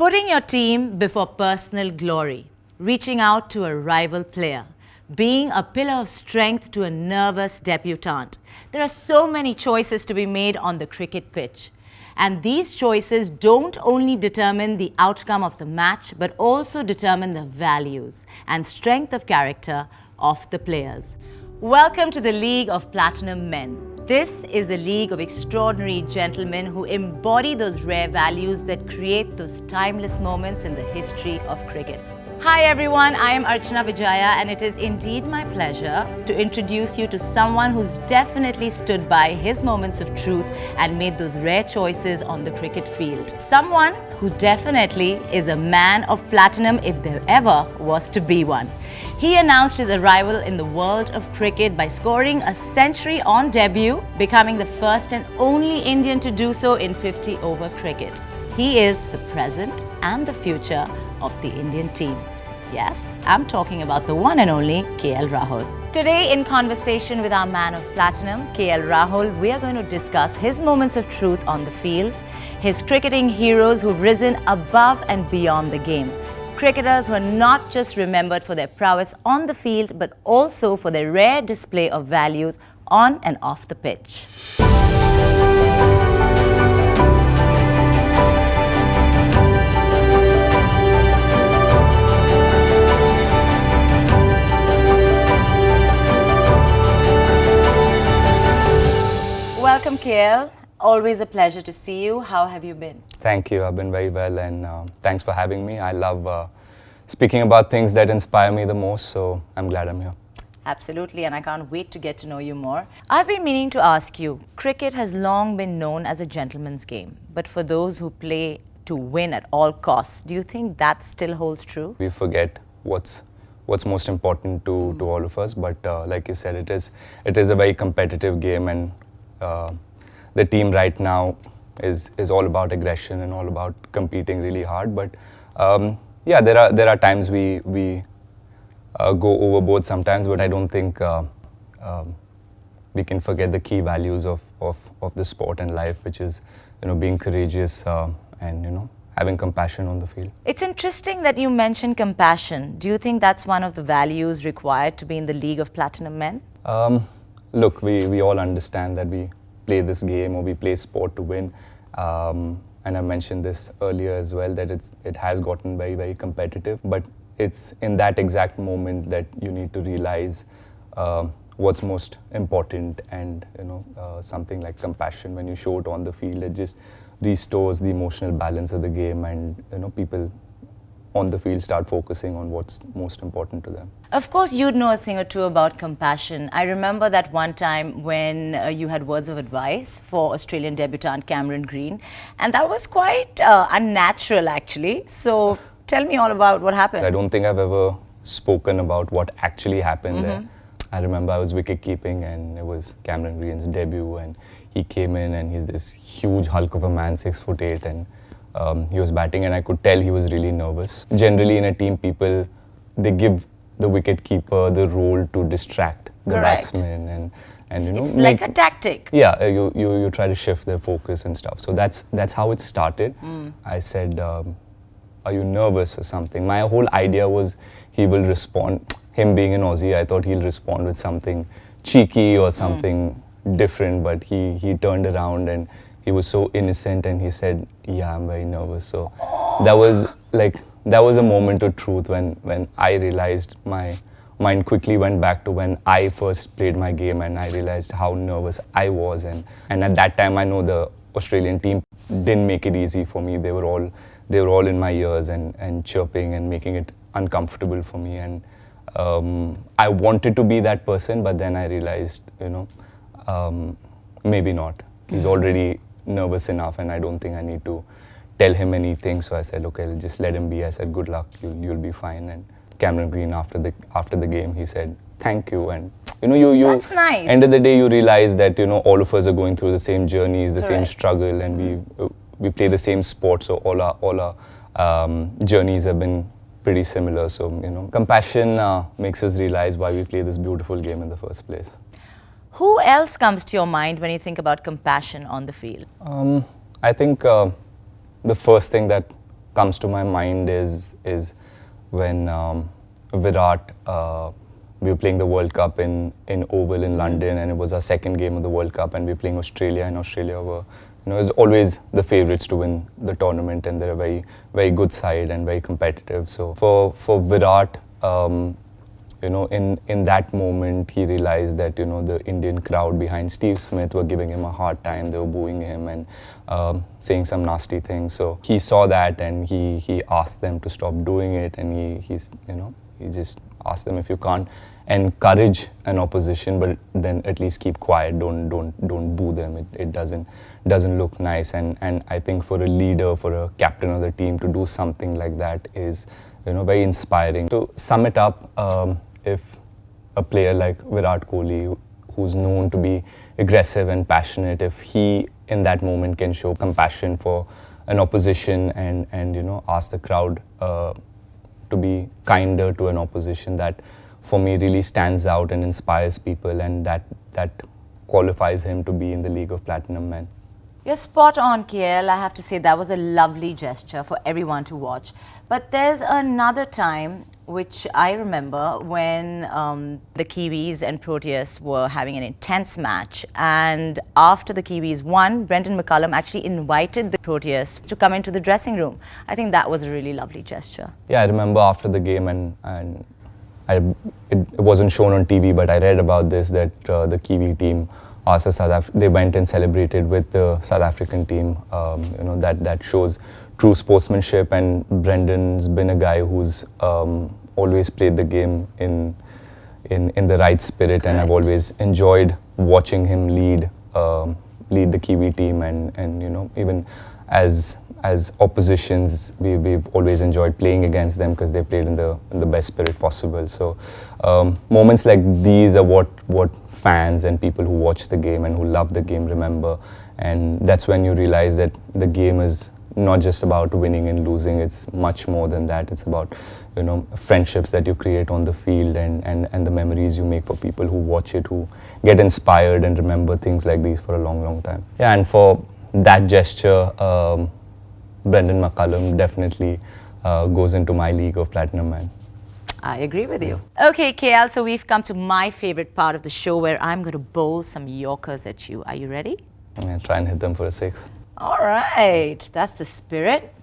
Putting your team before personal glory, reaching out to a rival player, being a pillar of strength to a nervous debutant. There are so many choices to be made on the cricket pitch. And these choices don't only determine the outcome of the match, but also determine the values and strength of character of the players. Welcome to the League of Platinum Men. This is a league of extraordinary gentlemen who embody those rare values that create those timeless moments in the history of cricket. Hi everyone, I am Archana Vijaya and it is indeed my pleasure to introduce you to someone who's definitely stood by his moments of truth and made those rare choices on the cricket field. Someone who definitely is a man of platinum if there ever was to be one. He announced his arrival in the world of cricket by scoring a century on debut, becoming the first and only Indian to do so in 50-over cricket. He is the present and the future of the Indian team. Yes, I'm talking about the one and only RAHUL. Today in conversation with our man of platinum, RAHUL, we are going to discuss his moments of truth on the field, his cricketing heroes who've risen above and beyond the game. Cricketers who are not just remembered for their prowess on the field, but also for their rare display of values on and off the pitch. Welcome, KL. Always a pleasure to see you. How have you been? Thank you. I've been very well and thanks for having me. I love speaking about things that inspire me the most, so I'm glad I'm here. Absolutely, and I can't wait to get to know you more. I've been meaning to ask you, cricket has long been known as a gentleman's game, but for those who play to win at all costs, do you think that still holds true? We forget what's most important to all of us, but like you said, it is a very competitive game, and the team right now is all about aggression and all about competing really hard. But yeah, there are times we go overboard sometimes, but I don't think we can forget the key values of the sport and life, which is being courageous and having compassion on the field. It's interesting that you mentioned compassion. Do you think that's one of the values required to be in the League of Platinum Men? Look, we all understand that we play this game or we play sport to win. And I mentioned this earlier as well, that it has gotten very, very competitive. But it's in that exact moment that you need to realize what's most important, and something like compassion, when you show it on the field, it just restores the emotional balance of the game, and people on the field start focusing on what's most important to them. Of course, you'd know a thing or two about compassion. I remember that one time when you had words of advice for Australian debutant Cameron Green, and that was quite unnatural actually. So tell me all about what happened. I don't think I've ever spoken about what actually happened there. I remember I was wicket keeping and it was Cameron Green's debut, and he came in and he's this huge hulk of a man, 6'8", and he was batting, and I could tell he was really nervous. Generally in a team, they give the wicket keeper the role to distract the batsman, and it's like a tactic. Yeah, you try to shift their focus and stuff. So that's how it started. I said, are you nervous or something? My whole idea was he will respond. Him being an Aussie, I thought he'll respond with something cheeky or something different, but he turned around and he was so innocent and he said, yeah, I'm very nervous. So that was a moment of truth when I realized my mind quickly went back to when I first played my game, and I realized how nervous I was. And at that time, I know the Australian team didn't make it easy for me. They were all in my ears and chirping and making it uncomfortable for me. And I wanted to be that person, but then I realized, maybe not. He's already nervous enough, and I don't think I need to tell him anything. So I said, okay, I'll just let him be. I said, good luck, you'll be fine. And Cameron Green, after the game, he said, thank you. And you That's nice. End of the day, you realize that all of us are going through the same journeys, the same struggle, and we play the same sport. So all our journeys have been pretty similar. So compassion makes us realize why we play this beautiful game in the first place. Who else comes to your mind when you think about compassion on the field? I think the first thing that comes to my mind is when Virat, we were playing the World Cup in Oval in London, and it was our second game of the World Cup, and we were playing Australia, and Australia were, is always the favourites to win the tournament, and they're a very, very good side and very competitive. So for Virat, in that moment, he realized that, the Indian crowd behind Steve Smith were giving him a hard time. They were booing him and saying some nasty things. So he saw that, and he asked them to stop doing it. And he just asked them, if you can't encourage an opposition, but then at least keep quiet. Don't boo them. It doesn't look nice. And I think for a leader, for a captain of the team, to do something like that is, very inspiring. To sum it up, if a player like Virat Kohli, who's known to be aggressive and passionate, if he in that moment can show compassion for an opposition and ask the crowd to be kinder to an opposition, that for me really stands out and inspires people, and that qualifies him to be in the League of Platinum Men. You're spot on, KL. I have to say that was a lovely gesture for everyone to watch. But there's another time which I remember when the Kiwis and Proteas were having an intense match, and after the Kiwis won, Brendan McCullum actually invited the Proteas to come into the dressing room. I think that was a really lovely gesture. Yeah, I remember after the game, and it wasn't shown on TV, but I read about this, that the Kiwi team asked they went and celebrated with the South African team. That shows true sportsmanship, and Brendan's been a guy who's always played the game in the right spirit. Correct. And I've always enjoyed watching him lead the Kiwi team, and even as oppositions, we've always enjoyed playing against them because they played in the best spirit possible. So moments like these are what fans and people who watch the game and who love the game remember, and that's when you realize that the game is not just about winning and losing. It's much more than that. It's about friendships that you create on the field, and the memories you make for people who watch it, who get inspired and remember things like these for a long time. Yeah, and for that gesture, Brendan McCullum definitely goes into my League of Platinum Men. I agree with you. Okay, KL, so we've come to my favorite part of the show where I'm going to bowl some Yorkers at you. Are you ready? I'm going to try and hit them for a 6. All right, that's the spirit.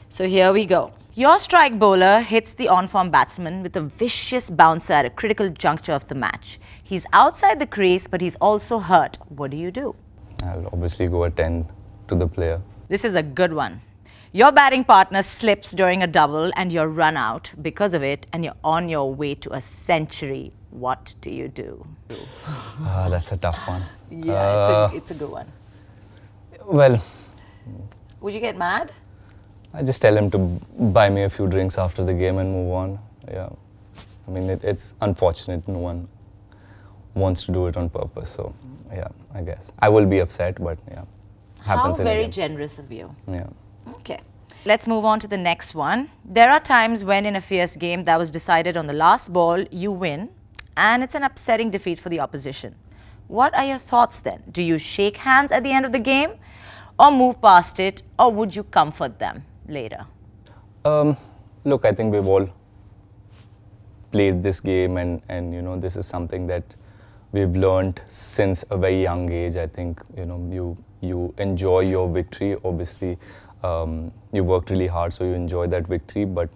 So here we go. Your strike bowler hits the on-form batsman with a vicious bouncer at a critical juncture of the match. He's outside the crease, but he's also hurt. What do you do? I'll obviously go attend to the player. This is a good one. Your batting partner slips during a double and you're run out because of it, and you're on your way to a century. What do you do? That's a tough one. Yeah, it's a good one. Well, would you get mad? I just tell him to buy me a few drinks after the game and move on. Yeah, I mean it's unfortunate. No one wants to do it on purpose. So yeah, I guess I will be upset, but yeah, happens. How very generous of you. Yeah. Okay. Let's move on to the next one. There are times when in a fierce game that was decided on the last ball, you win, and it's an upsetting defeat for the opposition. What are your thoughts then? Do you shake hands at the end of the game, or move past it, or would you comfort them later? Look, I think we've all played this game, and this is something that we've learned since a very young age. I think you enjoy your victory. Obviously, you worked really hard, so you enjoy that victory, but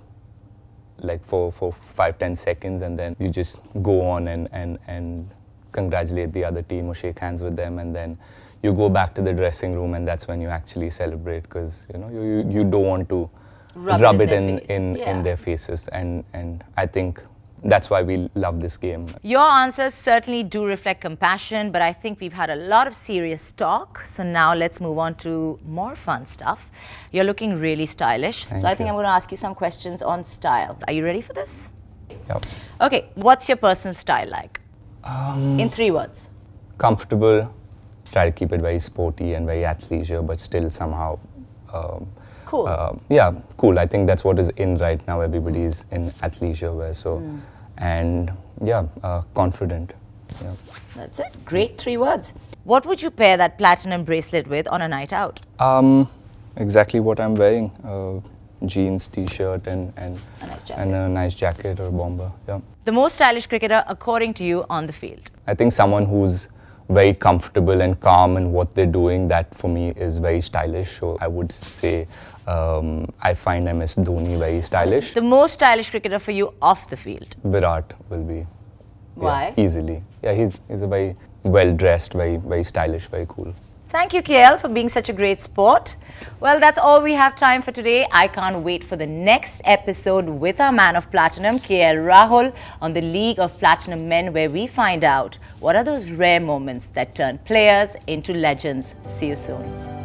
like for 5-10 seconds, and then you just go on and congratulate the other team or shake hands with them, and then you go back to the dressing room, and that's when you actually celebrate, because you don't want to rub it in their faces, and I think that's why we love this game. Your answers certainly do reflect compassion, but I think we've had a lot of serious talk. So now let's move on to more fun stuff. You're looking really stylish. Thank so I you. think I'm going to ask you some questions on style. Are you ready for this? Yep. Okay, what's your personal style like? In 3 words. Comfortable, try to keep it very sporty and very athleisure, but still somehow Cool. Yeah, cool. I think that's what is in right now. Everybody is in athleisure wear, so and yeah, confident. Yeah. That's it. Great 3 words. What would you pair that platinum bracelet with on a night out? Exactly what I'm wearing. jeans, t-shirt, and A nice jacket. and a nice jacket or bomber. Yeah. The most stylish cricketer, according to you, on the field? I think someone who's very comfortable and calm in what they're doing, that for me is very stylish. So I would say I find MS Dhoni very stylish. The most stylish cricketer for you off the field? Virat will be. Why? Yeah, easily. Yeah, he's a very well-dressed, very stylish, very cool. Thank you, KL, for being such a great sport. Well, that's all we have time for today. I can't wait for the next episode with our man of platinum, KL Rahul, on the League of Platinum Men, where we find out what are those rare moments that turn players into legends. See you soon.